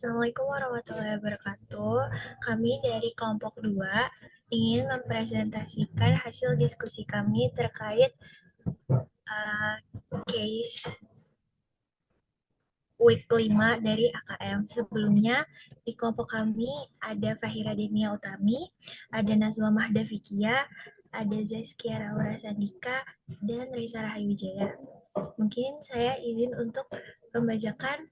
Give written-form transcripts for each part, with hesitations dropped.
Assalamualaikum warahmatullahi wabarakatuh. Kami dari kelompok 2 ingin mempresentasikan hasil diskusi kami terkait uh, case week 5 dari AKM. Sebelumnya di kelompok kami ada Fahira Denia Utami, ada Nazwa Mahdavikia, ada Zaskia Laura Sandika, dan Reza Rahayu. Mungkin saya izin untuk membacakan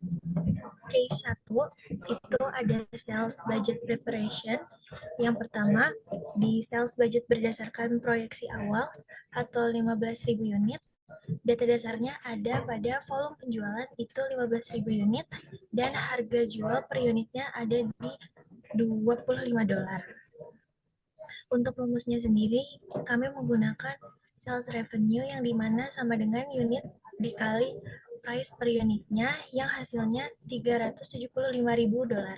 case 1 itu ada sales budget preparation. Yang pertama, di sales budget berdasarkan proyeksi awal atau 15.000 unit. Data dasarnya ada pada volume penjualan itu 15.000 unit dan harga jual per unitnya ada di $25. Untuk rumusnya sendiri, kami menggunakan sales revenue yang dimana sama dengan unit dikali price per unitnya yang hasilnya $375.000.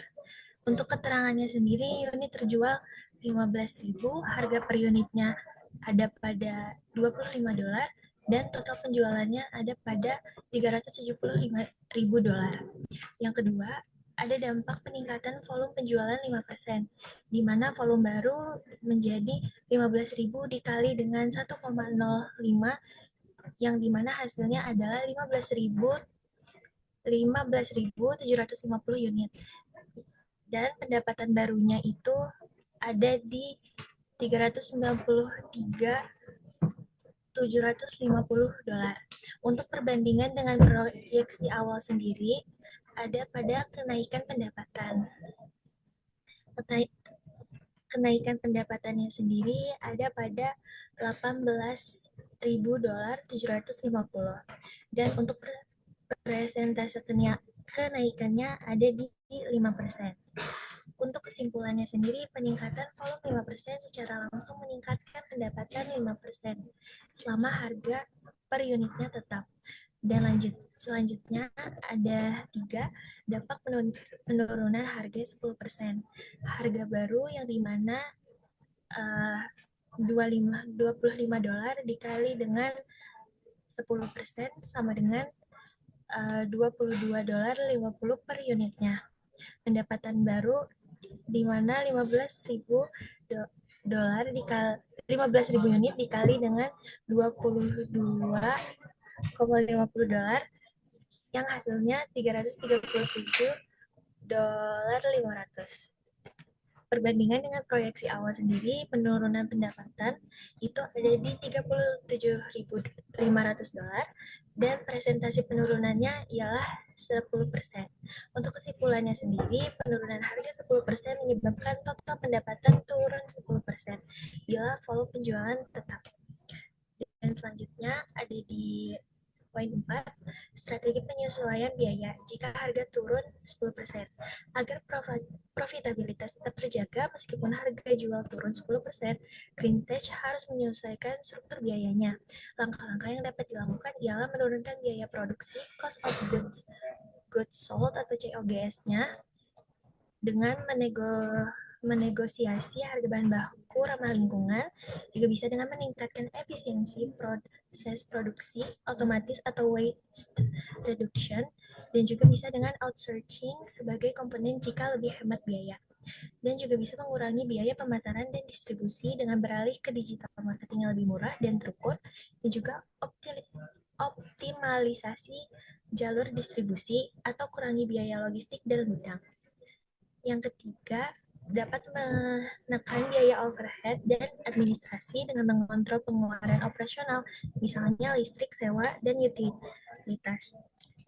Untuk keterangannya sendiri, unit terjual 15.000, harga per unitnya ada pada $25 dan total penjualannya ada pada $375.000. Yang kedua, ada dampak peningkatan volume penjualan 5%, di mana volume baru menjadi 15.000 dikali dengan 1,05 yang dimana hasilnya adalah 15.750 unit. Dan pendapatan barunya itu ada di 393.750 dolar. Untuk perbandingan dengan proyeksi awal sendiri, ada pada kenaikan pendapatan. Kenaikan pendapatannya sendiri ada pada $18.750. Dan untuk persentase kenaikannya ada di 5%. Untuk kesimpulannya sendiri, peningkatan volume 5% secara langsung meningkatkan pendapatan 5% selama harga per unitnya tetap. Dan selanjutnya ada 3, dampak penurunan harga 10%. Harga baru yang dimana $25 dikali dengan 10% sama dengan $22.50 per unitnya. Pendapatan baru di mana 15.000 dolar dikali 15.000 unit dikali dengan $22.50 yang hasilnya $337.500. Perbandingan dengan proyeksi awal sendiri, penurunan pendapatan itu ada di $37.500 dan presentasi penurunannya ialah 10%. Untuk kesimpulannya sendiri, penurunan harga 10% menyebabkan total pendapatan turun 10% bila volume penjualan tetap. Dan selanjutnya ada di poin 4, strategi penyesuaian biaya jika harga turun 10%. Agar profitabilitas tetap terjaga meskipun harga jual turun 10%, Greentech harus menyesuaikan struktur biayanya. Langkah-langkah yang dapat dilakukan ialah menurunkan biaya produksi, cost of goods sold atau COGS-nya, dengan menegosiasi harga bahan baku ramah lingkungan, juga bisa dengan meningkatkan efisiensi proses produksi otomatis atau waste reduction, dan juga bisa dengan outsourcing sebagai komponen jika lebih hemat biaya. Dan juga bisa mengurangi biaya pemasaran dan distribusi dengan beralih ke digital marketing yang lebih murah dan terukur, dan juga optimalisasi jalur distribusi atau kurangi biaya logistik dan gudang. Yang ketiga, dapat menekan biaya overhead dan administrasi dengan mengontrol pengeluaran operasional, misalnya listrik, sewa, dan utilitas.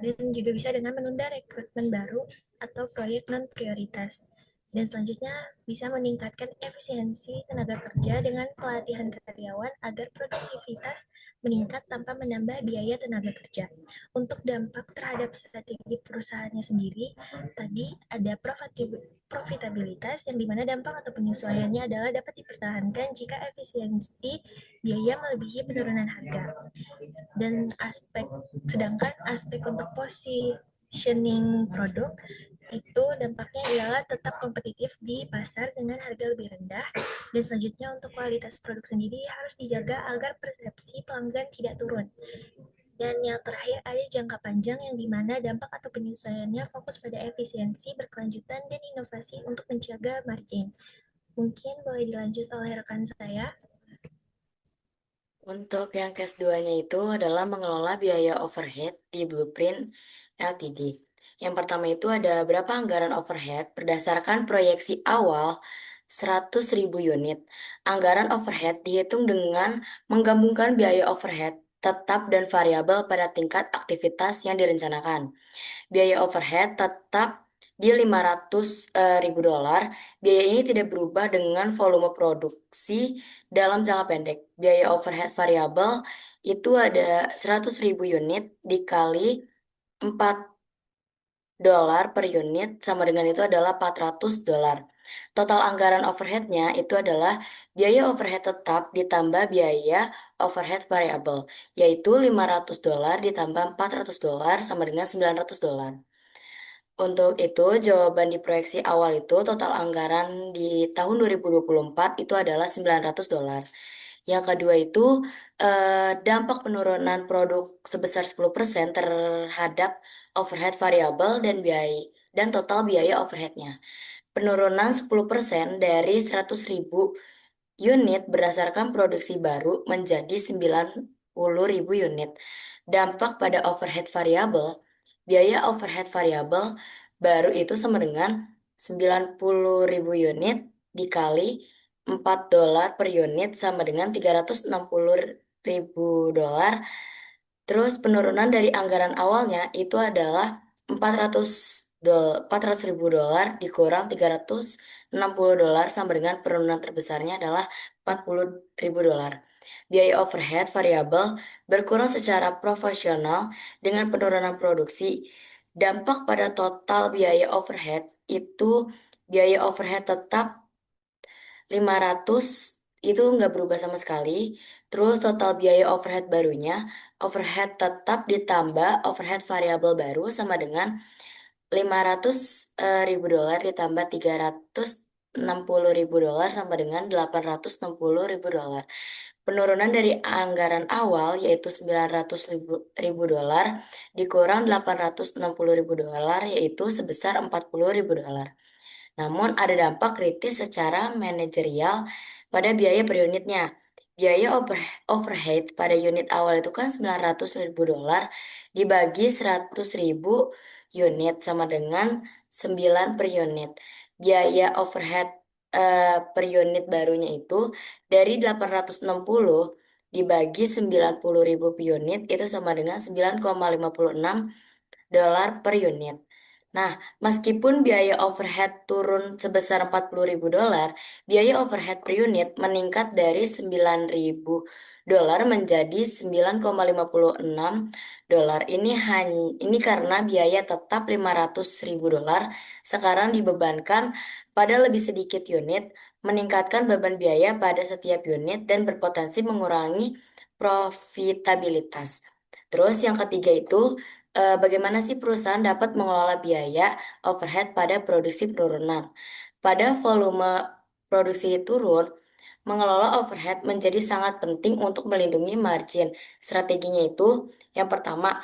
Dan juga bisa dengan menunda rekrutmen baru atau proyek non-prioritas. Dan selanjutnya bisa meningkatkan efisiensi tenaga kerja dengan pelatihan karyawan agar produktivitas meningkat tanpa menambah biaya tenaga kerja. Untuk dampak terhadap strategi perusahaannya sendiri, tadi ada profitabilitas yang dimana dampak atau penyesuaiannya adalah dapat dipertahankan jika efisiensi biaya melebihi penurunan harga. Dan sedangkan aspek untuk positioning produk itu dampaknya ialah tetap kompetitif di pasar dengan harga lebih rendah. Dan selanjutnya untuk kualitas produk sendiri harus dijaga agar persepsi pelanggan tidak turun. Dan yang terakhir ada jangka panjang yang dimana dampak atau penyesuaiannya fokus pada efisiensi, berkelanjutan, dan inovasi untuk menjaga margin. Mungkin boleh dilanjut oleh rekan saya. Untuk yang case 2-nya itu adalah mengelola biaya overhead di Blueprint Ltd. Yang pertama itu ada berapa anggaran overhead berdasarkan proyeksi awal 100.000 unit. Anggaran overhead dihitung dengan menggabungkan biaya overhead tetap dan variabel pada tingkat aktivitas yang direncanakan. Biaya overhead tetap di 500.000 dolar. Biaya ini tidak berubah dengan volume produksi dalam jangka pendek. Biaya overhead variabel itu ada 100.000 unit dikali 4 dolar per unit sama dengan itu adalah 400 dolar. Total anggaran overheadnya itu adalah biaya overhead tetap ditambah biaya overhead variabel, yaitu 500 dolar ditambah 400 dolar sama dengan 900 dolar. Untuk itu, jawaban di proyeksi awal itu total anggaran di tahun 2024 itu adalah 900 dolar. Yang kedua itu dampak penurunan produk sebesar 10% terhadap overhead variabel dan biaya dan total biaya overheadnya. Penurunan 10% dari 100.000 unit berdasarkan produksi baru menjadi 90.000 unit. Dampak pada overhead variabel, biaya overhead variabel baru itu sama dengan 90.000 unit dikali 4 dolar per unit sama dengan 360.000 dolar. Terus penurunan dari anggaran awalnya itu adalah 400 ribu dolar dikurang 360 dolar sama dengan penurunan terbesarnya adalah 40.000 dolar. Biaya overhead variabel berkurang secara proporsional dengan penurunan produksi. Dampak pada total biaya overhead itu biaya overhead tetap 500 itu nggak berubah sama sekali. Terus total biaya overhead barunya, overhead tetap ditambah overhead variabel baru sama dengan 500.000 dolar ditambah 360.000 dolar sama dengan 860.000 dolar. Penurunan dari anggaran awal yaitu 900.000 dolar dikurang 860.000 dolar yaitu sebesar 40.000 dolar. Namun ada dampak kritis secara manajerial pada biaya per unitnya. Biaya overhead pada unit awal itu kan 900.000 dolar dibagi 100.000 unit sama dengan 9 per unit. Biaya overhead per unit barunya itu dari 860 dibagi 90.000 per unit itu sama dengan 9,56 dolar per unit. Nah, meskipun biaya overhead turun sebesar 40.000 dolar, biaya overhead per unit meningkat dari 9.000 dolar menjadi 9,56 dolar. Ini karena biaya tetap 500.000 dolar sekarang dibebankan pada lebih sedikit unit, meningkatkan beban biaya pada setiap unit dan berpotensi mengurangi profitabilitas. Terus yang ketiga itu bagaimana sih perusahaan dapat mengelola biaya overhead pada produksi penurunan? Pada volume produksi turun, mengelola overhead menjadi sangat penting untuk melindungi margin. Strateginya itu yang pertama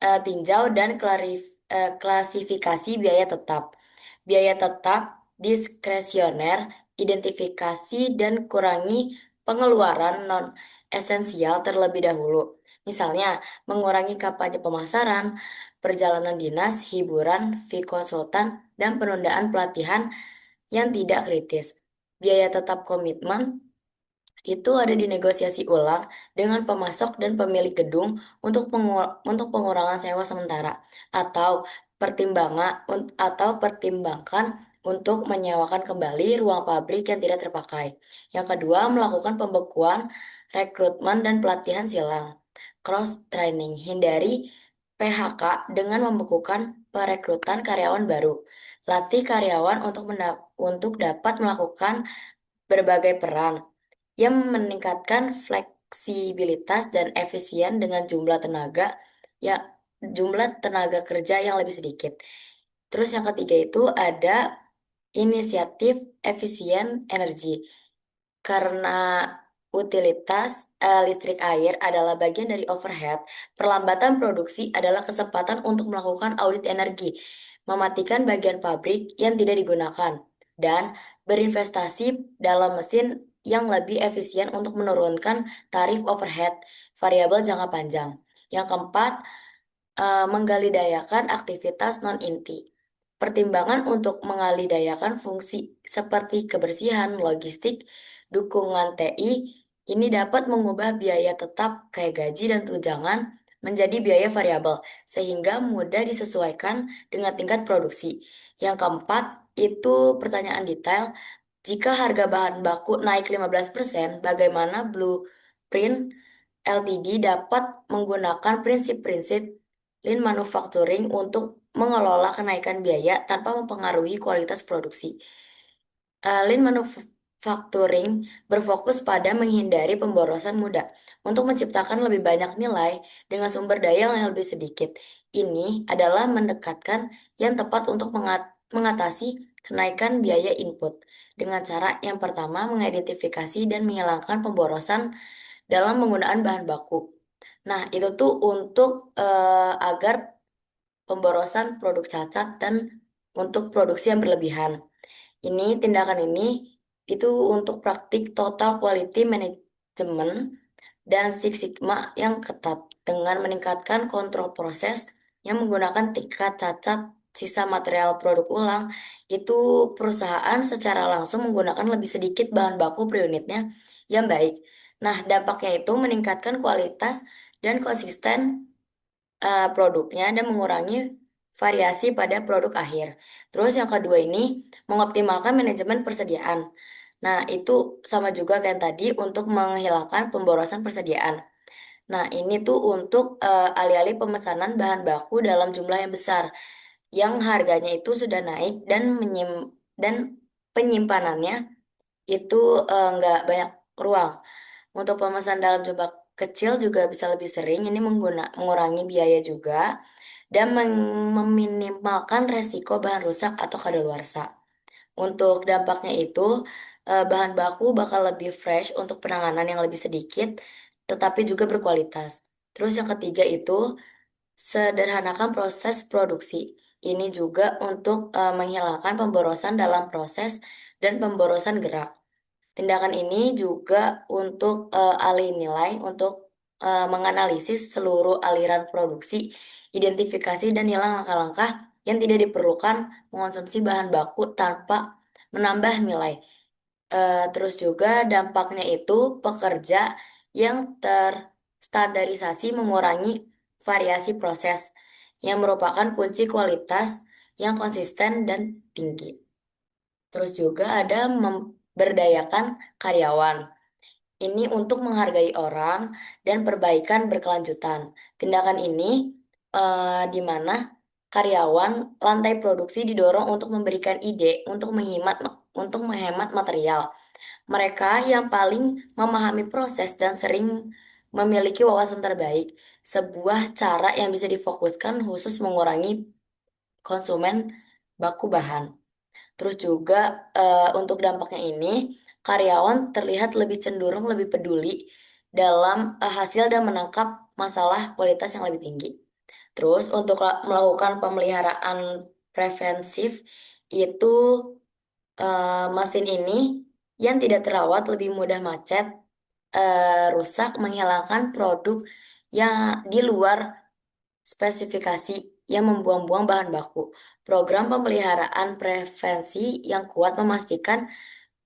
tinjau dan klasifikasi biaya tetap. Biaya tetap diskresioner, identifikasi dan kurangi pengeluaran non esensial terlebih dahulu. Misalnya, mengurangi kampanye pemasaran, perjalanan dinas, hiburan, fee konsultan, dan penundaan pelatihan yang tidak kritis. Biaya tetap komitmen itu ada di negosiasi ulang dengan pemasok dan pemilik gedung untuk pengurangan sewa sementara atau pertimbangkan untuk menyewakan kembali ruang pabrik yang tidak terpakai. Yang kedua, melakukan pembekuan rekrutmen dan pelatihan silang. Cross training, hindari PHK dengan membekukan perekrutan karyawan baru. Latih karyawan untuk dapat melakukan berbagai peran yang meningkatkan fleksibilitas dan efisien dengan ya jumlah tenaga kerja yang lebih sedikit. Terus yang ketiga itu ada inisiatif efisien energi karena utilitas listrik air adalah bagian dari overhead, perlambatan produksi adalah kesempatan untuk melakukan audit energi, mematikan bagian pabrik yang tidak digunakan, dan berinvestasi dalam mesin yang lebih efisien untuk menurunkan tarif overhead variabel jangka panjang. Yang keempat, menggalidayakan aktivitas non-inti. Pertimbangan untuk mengalidayakan fungsi seperti kebersihan, logistik, dukungan TI, ini dapat mengubah biaya tetap kayak gaji dan tunjangan menjadi biaya variabel, sehingga mudah disesuaikan dengan tingkat produksi. Yang keempat, itu pertanyaan detail. Jika harga bahan baku naik 15%, bagaimana Blueprint Ltd dapat menggunakan prinsip-prinsip Lean Manufacturing untuk mengelola kenaikan biaya tanpa mempengaruhi kualitas produksi. Lean Manufacturing berfokus pada menghindari pemborosan mudah untuk menciptakan lebih banyak nilai dengan sumber daya yang lebih sedikit. Ini adalah mendekatkan yang tepat untuk mengatasi kenaikan biaya input dengan cara yang pertama mengidentifikasi dan menghilangkan pemborosan dalam penggunaan bahan baku. Nah, itu tuh untuk agar pemborosan produk cacat dan untuk produksi yang berlebihan. Tindakan ini itu untuk praktik total quality management dan Six Sigma yang ketat dengan meningkatkan kontrol proses yang menggunakan tingkat cacat sisa material produk ulang. Itu perusahaan secara langsung menggunakan lebih sedikit bahan baku per unitnya yang baik. Nah, dampaknya itu meningkatkan kualitas dan konsisten produknya dan mengurangi variasi pada produk akhir. Terus yang kedua ini mengoptimalkan manajemen persediaan. Nah, itu sama juga kayak yang tadi untuk menghilangkan pemborosan persediaan. Nah, ini tuh untuk alih-alih pemesanan bahan baku dalam jumlah yang besar, yang harganya itu sudah naik dan dan penyimpanannya itu nggak banyak ruang. Untuk pemesan dalam jumlah kecil juga bisa lebih sering, ini mengurangi biaya juga, dan meminimalkan resiko bahan rusak atau kadaluarsa. Untuk dampaknya itu, bahan baku bakal lebih fresh untuk penanganan yang lebih sedikit, tetapi juga berkualitas. Terus yang ketiga itu, sederhanakan proses produksi. Ini juga untuk menghilangkan pemborosan dalam proses dan pemborosan gerak. Tindakan ini juga untuk alih nilai, untuk menganalisis seluruh aliran produksi, identifikasi dan hilang langkah-langkah yang tidak diperlukan, mengonsumsi bahan baku tanpa menambah nilai. Terus juga dampaknya itu pekerja yang terstandarisasi mengurangi variasi proses, yang merupakan kunci kualitas yang konsisten dan tinggi. Terus juga ada memberdayakan karyawan. Ini untuk menghargai orang dan perbaikan berkelanjutan. Tindakan ini di mana karyawan lantai produksi didorong untuk memberikan ide untuk menghemat material. Mereka yang paling memahami proses dan sering memiliki wawasan terbaik, sebuah cara yang bisa difokuskan khusus mengurangi konsumen baku bahan. Terus juga untuk dampaknya ini, karyawan terlihat lebih cenderung lebih peduli dalam hasil dan menangkap masalah kualitas yang lebih tinggi. Terus untuk melakukan pemeliharaan preventif itu mesin ini yang tidak terawat lebih mudah macet, rusak, menghilangkan produk yang di luar spesifikasi yang membuang-buang bahan baku. Program pemeliharaan prevensi yang kuat memastikan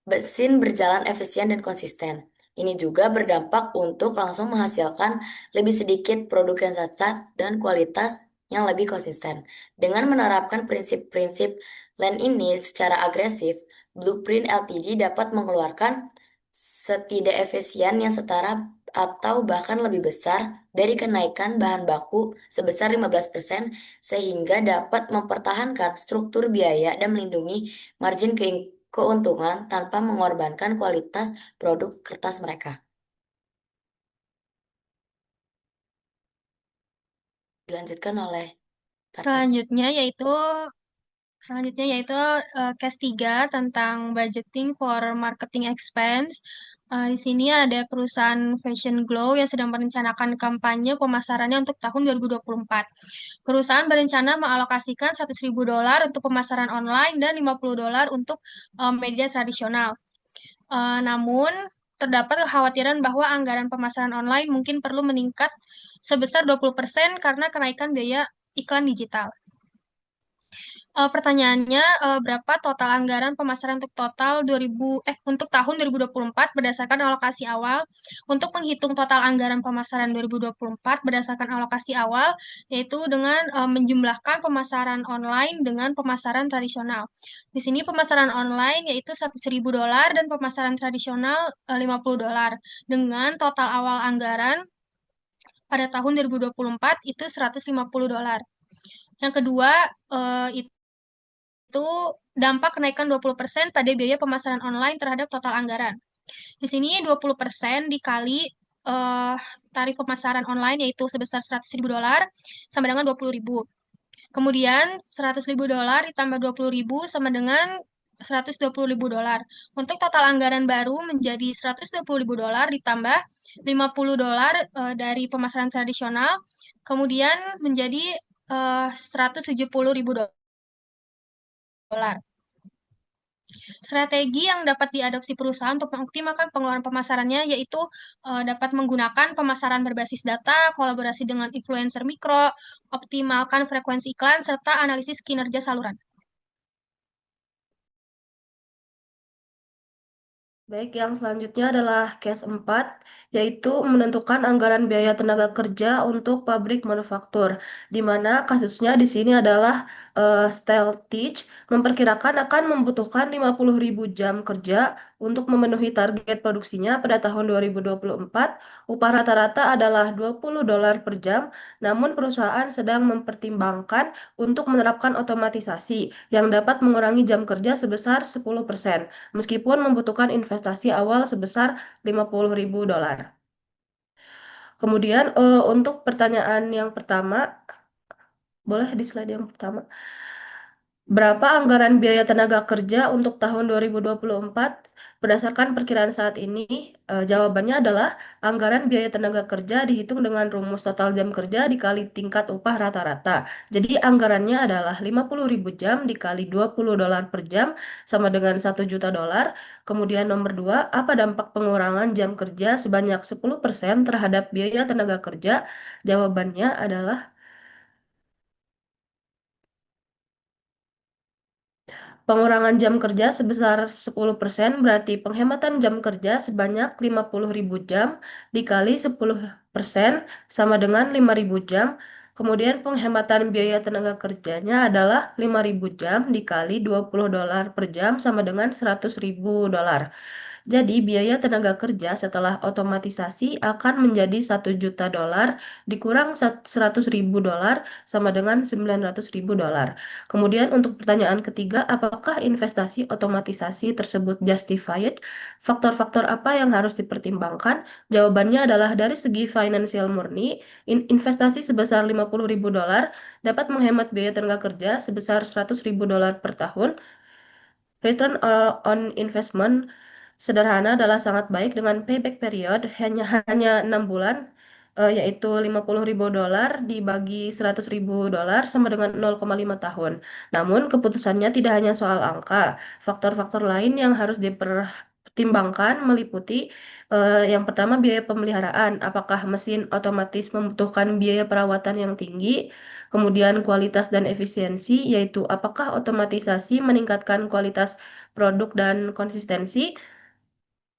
mesin berjalan efisien dan konsisten. Ini juga berdampak untuk langsung menghasilkan lebih sedikit produk yang cacat dan kualitas yang lebih konsisten. Dengan menerapkan prinsip-prinsip Lean ini secara agresif, Blueprint Ltd dapat mengeluarkan setidak efisien yang setara atau bahkan lebih besar dari kenaikan bahan baku sebesar 15% sehingga dapat mempertahankan struktur biaya dan melindungi margin keuntungan tanpa mengorbankan kualitas produk kertas mereka. Dilanjutkan oleh partner. Selanjutnya yaitu Selanjutnya yaitu case 3 tentang budgeting for marketing expense. Di sini ada perusahaan Fashion Glow yang sedang merencanakan kampanye pemasarannya untuk tahun 2024. Perusahaan berencana mengalokasikan $100.000 untuk pemasaran online dan $50 untuk media tradisional. Namun, terdapat kekhawatiran bahwa anggaran pemasaran online mungkin perlu meningkat sebesar 20% karena kenaikan biaya iklan digital. Pertanyaannya, berapa total anggaran pemasaran untuk untuk tahun 2024 berdasarkan alokasi awal? Untuk menghitung total anggaran pemasaran 2024 berdasarkan alokasi awal, yaitu dengan menjumlahkan pemasaran online dengan pemasaran tradisional. Di sini pemasaran online yaitu $100.000 dan pemasaran tradisional $50. Dengan total awal anggaran pada tahun 2024 itu $150. Yang kedua, itu dampak kenaikan 20% pada biaya pemasaran online terhadap total anggaran. Di sini 20% dikali eh, tarif pemasaran online yaitu sebesar $100.000 sama dengan 20.000. Kemudian $100.000 ditambah 20.000 sama dengan $120.000. Untuk total anggaran baru menjadi $120.000 ditambah $50 dari pemasaran tradisional, kemudian menjadi $170.000. Strategi yang dapat diadopsi perusahaan untuk mengoptimalkan pengeluaran pemasarannya yaitu dapat menggunakan pemasaran berbasis data, kolaborasi dengan influencer mikro, optimalkan frekuensi iklan, serta analisis kinerja saluran. Baik, yang selanjutnya adalah case 4, yaitu menentukan anggaran biaya tenaga kerja untuk pabrik manufaktur, di mana kasusnya di sini adalah Teach memperkirakan akan membutuhkan 50.000 jam kerja untuk memenuhi target produksinya pada tahun 2024. Upah rata-rata adalah $20 per jam, namun perusahaan sedang mempertimbangkan untuk menerapkan otomatisasi yang dapat mengurangi jam kerja sebesar 10%, meskipun membutuhkan investasi awal sebesar $50.000. Kemudian untuk pertanyaan yang pertama, boleh di slide yang pertama. Berapa anggaran biaya tenaga kerja untuk tahun 2024? Berdasarkan perkiraan saat ini, jawabannya adalah anggaran biaya tenaga kerja dihitung dengan rumus total jam kerja dikali tingkat upah rata-rata. Jadi anggarannya adalah 50.000 jam dikali $20 per jam sama dengan $1 juta. Kemudian nomor 2, apa dampak pengurangan jam kerja sebanyak 10% terhadap biaya tenaga kerja? Jawabannya adalah pengurangan jam kerja sebesar 10% berarti penghematan jam kerja sebanyak 50.000 jam dikali 10% sama dengan 5.000 jam. Kemudian penghematan biaya tenaga kerjanya adalah 5.000 jam dikali $20 per jam sama dengan $100.000. Jadi biaya tenaga kerja setelah otomatisasi akan menjadi $1 juta dikurang $100.000 sama dengan $900.000. Kemudian untuk pertanyaan ketiga, apakah investasi otomatisasi tersebut justified? Faktor-faktor apa yang harus dipertimbangkan? Jawabannya adalah dari segi finansial murni, investasi sebesar $50.000 dapat menghemat biaya tenaga kerja sebesar $100.000 per tahun. Return on investment sederhana adalah sangat baik dengan payback period hanya 6 bulan, yaitu $50.000 dibagi $100.000 sama dengan 0,5 tahun. Namun keputusannya tidak hanya soal angka, faktor-faktor lain yang harus dipertimbangkan meliputi yang pertama biaya pemeliharaan, apakah mesin otomatis membutuhkan biaya perawatan yang tinggi, kemudian kualitas dan efisiensi, yaitu apakah otomatisasi meningkatkan kualitas produk dan konsistensi.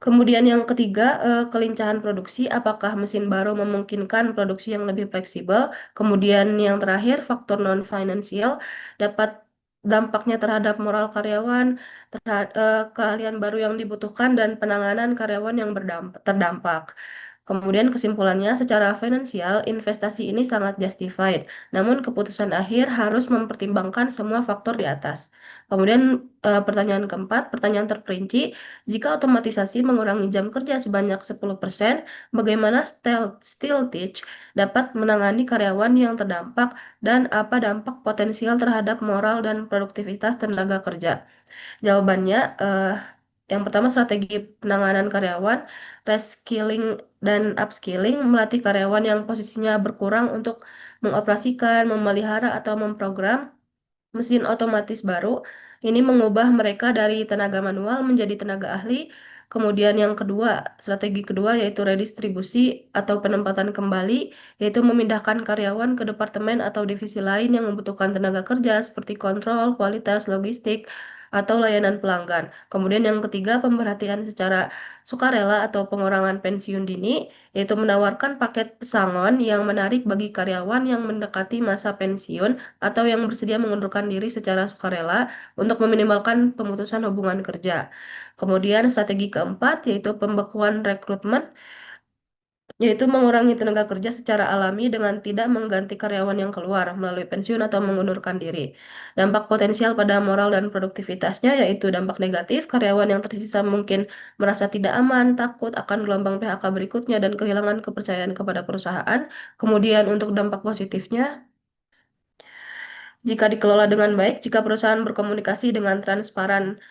Kemudian yang ketiga, kelincahan produksi, apakah mesin baru memungkinkan produksi yang lebih fleksibel. Kemudian yang terakhir, faktor non-finansial dapat dampaknya terhadap moral karyawan, keahlian baru yang dibutuhkan, dan penanganan karyawan yang terdampak. Kemudian kesimpulannya, secara finansial, investasi ini sangat justified. Namun keputusan akhir harus mempertimbangkan semua faktor di atas. Kemudian pertanyaan keempat, pertanyaan terperinci, jika otomatisasi mengurangi jam kerja sebanyak 10%, bagaimana Stilltech dapat menangani karyawan yang terdampak dan apa dampak potensial terhadap moral dan produktivitas tenaga kerja? Jawabannya, yang pertama strategi penanganan karyawan, reskilling dan upskilling, melatih karyawan yang posisinya berkurang untuk mengoperasikan, memelihara, atau memprogram mesin otomatis baru. Ini mengubah mereka dari tenaga manual menjadi tenaga ahli. Kemudian yang kedua, strategi kedua yaitu redistribusi atau penempatan kembali, yaitu memindahkan karyawan ke departemen atau divisi lain yang membutuhkan tenaga kerja seperti kontrol, kualitas, logistik, atau layanan pelanggan. Kemudian yang ketiga, pemerhatian secara sukarela atau pengurangan pensiun dini, yaitu menawarkan paket pesangon yang menarik bagi karyawan yang mendekati masa pensiun atau yang bersedia mengundurkan diri secara sukarela untuk meminimalkan pemutusan hubungan kerja. Kemudian strategi keempat yaitu pembekuan rekrutmen, yaitu mengurangi tenaga kerja secara alami dengan tidak mengganti karyawan yang keluar melalui pensiun atau mengundurkan diri. Dampak potensial pada moral dan produktivitasnya yaitu dampak negatif, karyawan yang tersisa mungkin merasa tidak aman, takut akan gelombang PHK berikutnya dan kehilangan kepercayaan kepada perusahaan. Kemudian untuk dampak positifnya, jika dikelola dengan baik, jika perusahaan berkomunikasi dengan transparan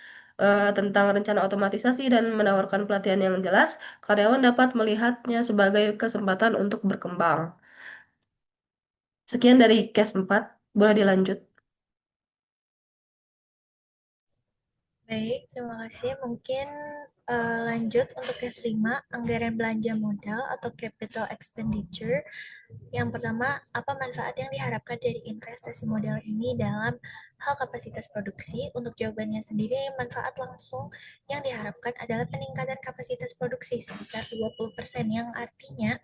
tentang rencana otomatisasi dan menawarkan pelatihan yang jelas, karyawan dapat melihatnya sebagai kesempatan untuk berkembang. Sekian dari case 4, boleh dilanjut. Baik, terima kasih. Mungkin lanjut untuk case 5, anggaran belanja modal atau capital expenditure. Yang pertama, apa manfaat yang diharapkan dari investasi modal ini dalam hal kapasitas produksi? Untuk jawabannya sendiri, manfaat langsung yang diharapkan adalah peningkatan kapasitas produksi sebesar 20%, yang artinya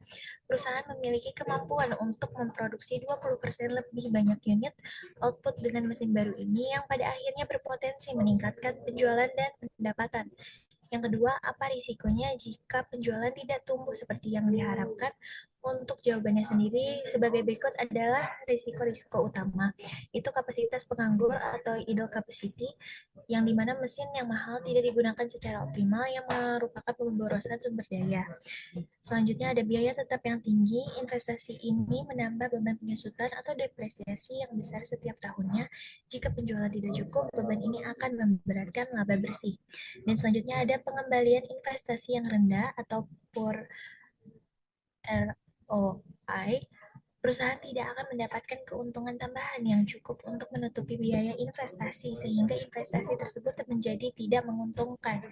perusahaan memiliki kemampuan untuk memproduksi 20% lebih banyak unit output dengan mesin baru ini yang pada akhirnya berpotensi meningkatkan penjualan dan pendapatan. Yang kedua, apa risikonya jika penjualan tidak tumbuh seperti yang diharapkan? Untuk jawabannya sendiri, sebagai berikut adalah risiko-risiko utama. Itu kapasitas penganggur atau idle capacity, yang dimana mesin yang mahal tidak digunakan secara optimal yang merupakan pemborosan sumber daya. Selanjutnya ada biaya tetap yang tinggi. Investasi ini menambah beban penyusutan atau depresiasi yang besar setiap tahunnya. Jika penjualan tidak cukup, beban ini akan memberatkan laba bersih. Dan selanjutnya ada pengembalian investasi yang rendah atau poor ROI. Perusahaan tidak akan mendapatkan keuntungan tambahan yang cukup untuk menutupi biaya investasi, sehingga investasi tersebut menjadi tidak menguntungkan.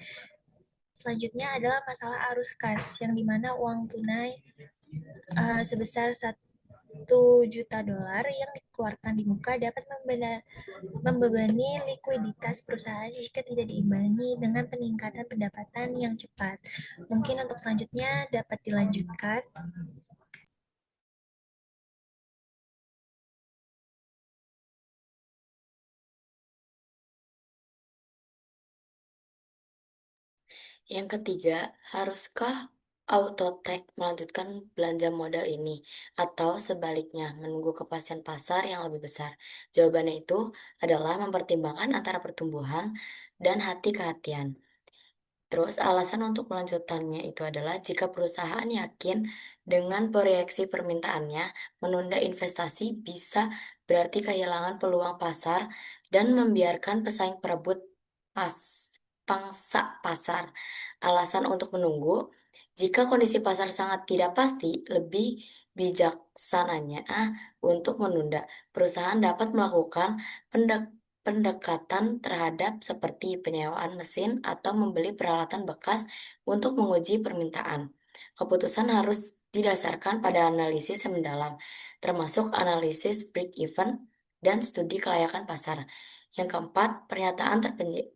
Selanjutnya adalah masalah arus kas, yang dimana uang tunai sebesar $1 juta yang dikeluarkan di muka dapat membebani likuiditas perusahaan jika tidak diimbangi dengan peningkatan pendapatan yang cepat. Mungkin untuk selanjutnya dapat dilanjutkan. Yang ketiga, haruskah Autotech melanjutkan belanja modal ini atau sebaliknya menunggu kepastian pasar yang lebih besar? Jawabannya itu adalah mempertimbangkan antara pertumbuhan dan hati-kehatian. Terus alasan untuk melanjutannya itu adalah jika perusahaan yakin dengan proyeksi permintaannya, menunda investasi bisa berarti kehilangan peluang pasar dan membiarkan pesaing perebut pas pangsa pasar. Alasan untuk menunggu, jika kondisi pasar sangat tidak pasti, lebih bijaksananya untuk menunda. Perusahaan dapat melakukan pendekatan terhadap seperti penyewaan mesin atau membeli peralatan bekas untuk menguji permintaan. Keputusan harus didasarkan pada analisis yang mendalam, termasuk analisis break-even dan studi kelayakan pasar. Yang keempat, pernyataan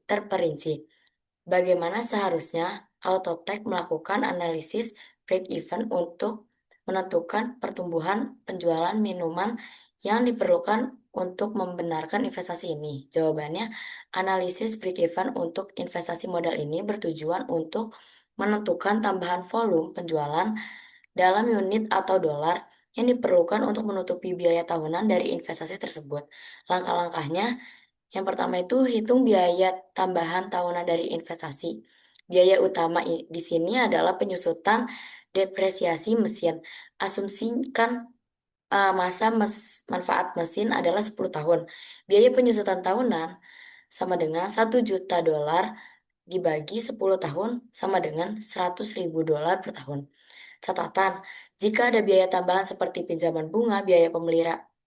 terperinci. Bagaimana seharusnya Autotech melakukan analisis break-even untuk menentukan pertumbuhan penjualan minuman yang diperlukan untuk membenarkan investasi ini? Jawabannya, analisis break-even untuk investasi modal ini bertujuan untuk menentukan tambahan volume penjualan dalam unit atau dolar yang diperlukan untuk menutupi biaya tahunan dari investasi tersebut. Langkah-langkahnya, yang pertama itu hitung biaya tambahan tahunan dari investasi. Biaya utama di sini adalah penyusutan depresiasi mesin. Asumsikan manfaat mesin adalah 10 tahun. Biaya penyusutan tahunan sama dengan 1 juta dolar dibagi 10 tahun sama dengan 100.000 dolar per tahun. Catatan, jika ada biaya tambahan seperti pinjaman bunga, biaya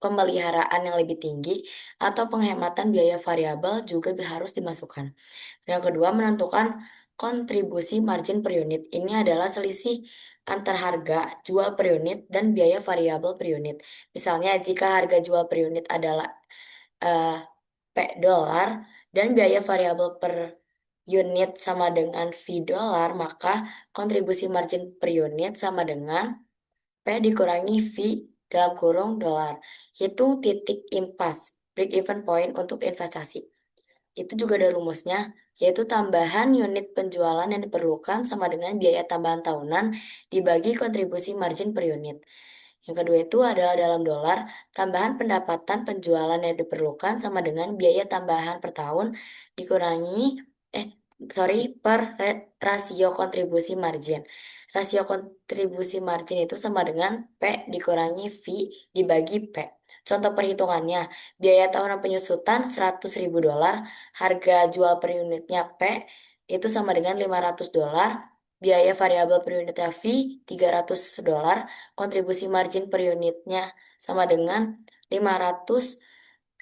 pemeliharaan yang lebih tinggi, atau penghematan biaya variabel juga harus dimasukkan. Yang kedua, menentukan kontribusi margin per unit. Ini adalah selisih antar harga jual per unit dan biaya variabel per unit. Misalnya, jika harga jual per unit adalah P dolar dan biaya variabel per unit sama dengan V dolar, maka kontribusi margin per unit sama dengan P dikurangi V dalam kurung dolar. Hitung titik impas, break even point untuk investasi. Itu juga ada rumusnya, yaitu tambahan unit penjualan yang diperlukan sama dengan biaya tambahan tahunan dibagi kontribusi margin per unit. Yang kedua itu adalah dalam dolar, tambahan pendapatan penjualan yang diperlukan sama dengan biaya tambahan per tahun dikurangi, per rasio kontribusi margin. Rasio kontribusi margin itu sama dengan P dikurangi V dibagi P. Contoh perhitungannya, biaya tahunan penyusutan 100.000 dolar, harga jual per unitnya P itu sama dengan 500 dolar, biaya variabel per unitnya V 300 dolar, kontribusi margin per unitnya sama dengan 500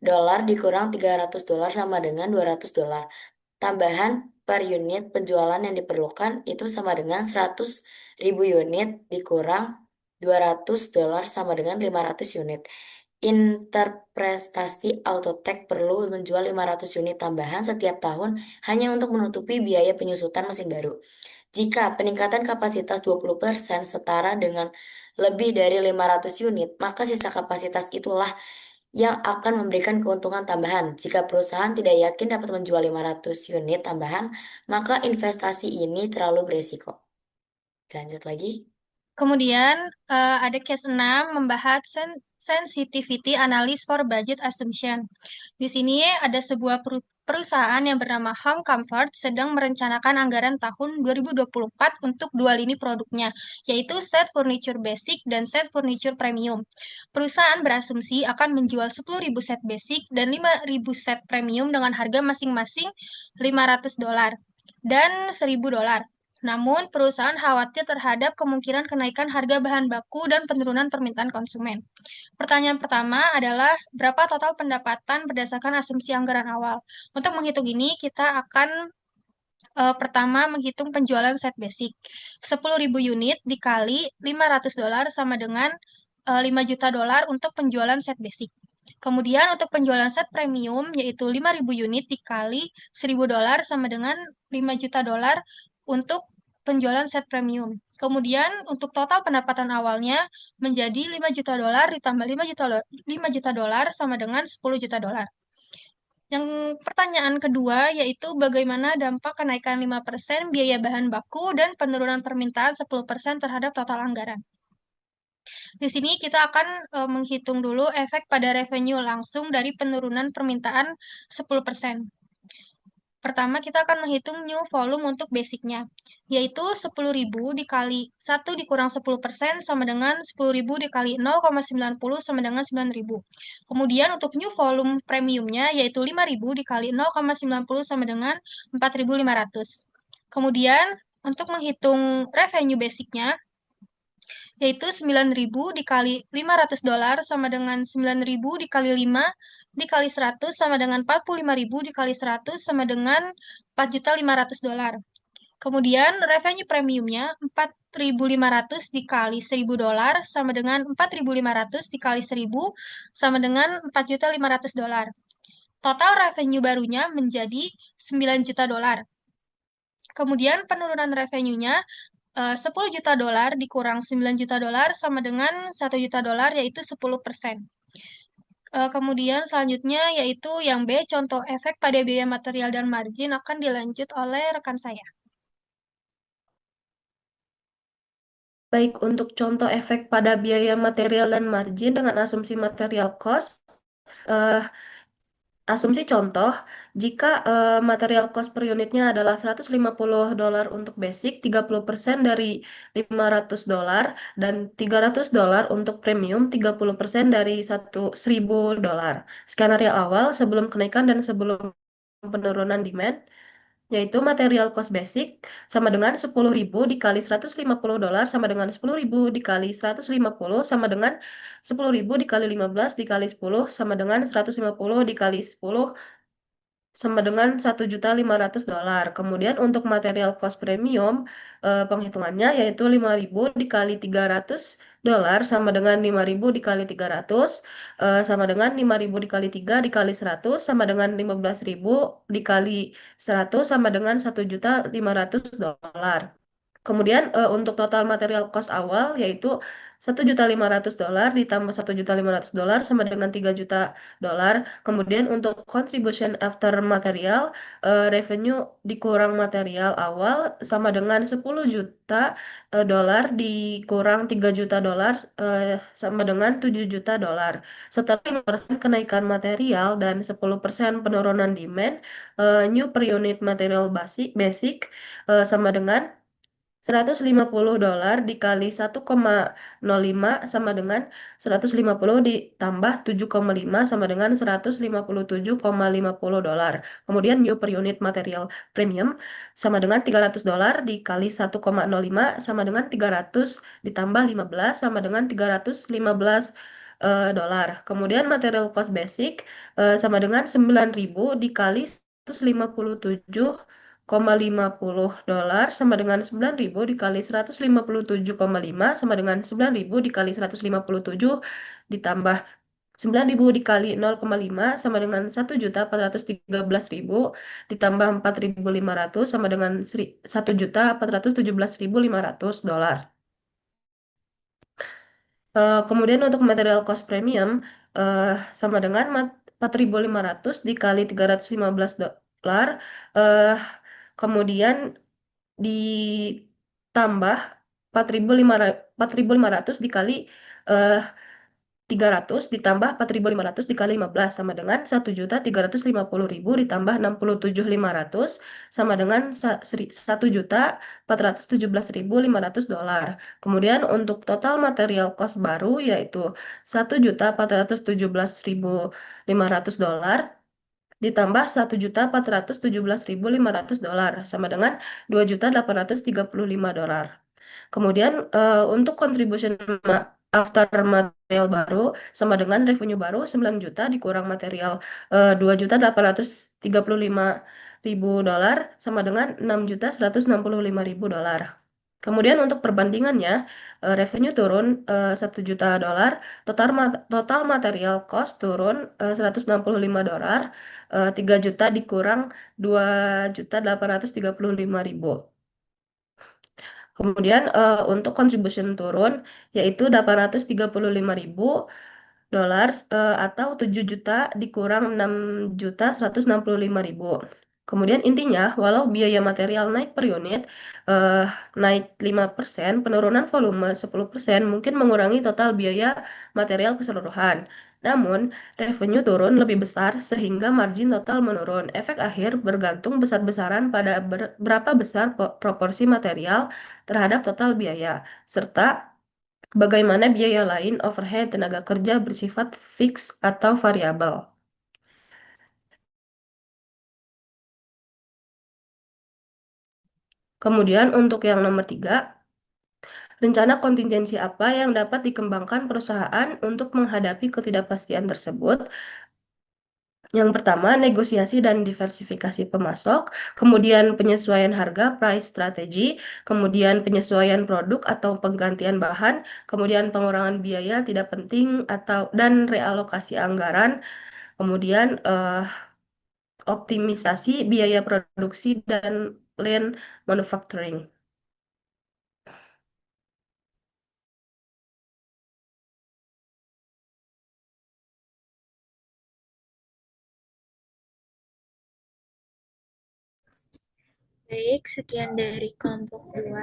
dolar dikurang 300 dolar sama dengan 200 dolar. Tambahan per unit penjualan yang diperlukan itu sama dengan 100.000 unit dikurang 200 dolar sama dengan 500 unit. Interpretasi Autotech perlu menjual 500 unit tambahan setiap tahun hanya untuk menutupi biaya penyusutan mesin baru. Jika peningkatan kapasitas 20% setara dengan lebih dari 500 unit, maka sisa kapasitas itulah yang akan memberikan keuntungan tambahan. Jika perusahaan tidak yakin dapat menjual 500 unit tambahan, maka investasi ini terlalu beresiko. Lanjut lagi. Kemudian ada case 6 membahas sensitivity analysis for budget assumption. Di sini ada sebuah perusahaan yang bernama Home Comfort sedang merencanakan anggaran tahun 2024 untuk dua lini produknya, yaitu set furniture basic dan set furniture premium. Perusahaan berasumsi akan menjual 10.000 set basic dan 5.000 set premium dengan harga masing-masing 500 dolar dan 1.000 dolar. Namun, perusahaan khawatir terhadap kemungkinan kenaikan harga bahan baku dan penurunan permintaan konsumen. Pertanyaan pertama adalah, berapa total pendapatan berdasarkan asumsi anggaran awal? Untuk menghitung ini, kita akan pertama menghitung penjualan set basic. 10.000 unit dikali 500 dolar sama dengan 5 juta dolar untuk penjualan set basic. Kemudian untuk penjualan set premium, yaitu 5.000 unit dikali 1.000 dolar sama dengan 5 juta dolar untuk penjualan set premium. Kemudian untuk total pendapatan awalnya menjadi 5 juta dolar ditambah 5 juta dolar sama dengan 10 juta dolar. Yang pertanyaan kedua yaitu bagaimana dampak kenaikan 5% biaya bahan baku dan penurunan permintaan 10% terhadap total anggaran. Di sini kita akan menghitung dulu efek pada revenue langsung dari penurunan permintaan 10%. Pertama, kita akan menghitung new volume untuk basicnya, yaitu 10.000 dikali 1 dikurang 10% sama dengan 10.000 dikali 0,90 sama dengan 9.000. Kemudian untuk new volume premiumnya, yaitu 5.000 dikali 0,90 sama dengan 4.500. Kemudian, untuk menghitung revenue basicnya, yaitu 9.000 dikali 500 dolar sama dengan 9.000 dikali 5 dikali 100 sama dengan 45.000 dikali 100 sama dengan 4.500 dolar. Kemudian revenue premiumnya 4.500 dikali 1.000 dolar sama dengan 4.500 dikali 1.000 sama dengan 4.500 dolar. Total revenue barunya menjadi 9 juta dolar. Kemudian penurunan revenue-nya 10 juta dolar dikurang 9 juta dolar sama dengan 1 juta dolar yaitu 10%. Kemudian selanjutnya yaitu yang B, contoh efek pada biaya material dan margin akan dilanjut oleh rekan saya. Baik, untuk contoh efek pada biaya material dan margin dengan asumsi material cost, eh, asumsi contoh, jika material cost per unitnya adalah $150 untuk basic, 30% dari $500, dan $300 untuk premium, 30% dari $1.000. Skenario awal sebelum kenaikan dan sebelum penurunan demand, yaitu material cost basic sama dengan 10.000 dikali $150 sama dengan 10.000 dikali 150 sama dengan 10.000 dikali 15 dikali 10 sama dengan 150 dikali 10 sama dengan $1.500.000. Kemudian untuk material cost premium, penghitungannya yaitu 5.000 dikali $300 sama dengan 5.000 dikali 300, sama dengan 5.000 dikali 3 dikali 100 sama dengan 15.000 dikali 100 sama dengan $1.500.000. Kemudian untuk total material cost awal yaitu $1.500 ditambah $1.500 sama dengan $3 juta. Kemudian untuk contribution after material, revenue dikurang material awal sama dengan $10 juta dikurang $3 juta sama dengan $7 juta. Setelah 5% kenaikan material dan 10% penurunan demand, new per unit material basic sama dengan $150 dikali 1,05 sama dengan 150 ditambah 7,5 sama dengan $157,50. Kemudian new per unit material premium sama dengan $300 dikali 1,05 sama dengan 300 ditambah 15 sama dengan $315. Kemudian material cost basic sama dengan 9.000 dikali 157,50 sama dengan 9.000 dikali 157,5 sama dengan 9.000 dikali 157 ditambah 9.000 dikali 0,5 sama dengan 1.413.000 ditambah 4.500 sama dengan 1.417.500 dolar. Kemudian untuk material cost premium sama dengan 4.500 dikali $315, eh, kemudian ditambah 4.500 dikali eh, 300 ditambah 4.500 dikali 15 sama dengan 1.350.000 ditambah 67.500 sama dengan 1.417.500 dolar. Kemudian untuk total material cost baru yaitu 1.417.500 dolar ditambah 1.417.500 dolar sama dengan 2.835 dolar. Kemudian untuk contribution after material baru sama dengan revenue baru 9 juta dikurang material 2.835.000 dolar sama dengan 6.165.000 dolar. Kemudian untuk perbandingannya, revenue turun 1 juta dolar, total material cost turun 165 dolar, 3 juta dikurang 2.835.000. Kemudian untuk contribution turun yaitu 835.000 dolar atau 7 juta dikurang 6.165.000. Kemudian intinya, walau biaya material naik per unit naik 5%, penurunan volume 10% mungkin mengurangi total biaya material keseluruhan. Namun, revenue turun lebih besar sehingga margin total menurun. Efek akhir bergantung besar-besaran pada berapa besar proporsi material terhadap total biaya, serta bagaimana biaya lain, overhead, tenaga kerja bersifat fix atau variabel. Kemudian untuk yang nomor 3, rencana kontingensi apa yang dapat dikembangkan perusahaan untuk menghadapi ketidakpastian tersebut? Yang pertama, negosiasi dan diversifikasi pemasok, kemudian penyesuaian harga, price strategy, kemudian penyesuaian produk atau penggantian bahan, kemudian pengurangan biaya tidak penting dan realokasi anggaran, kemudian optimisasi biaya produksi dan lean manufacturing. Baik, sekian dari kelompok 2.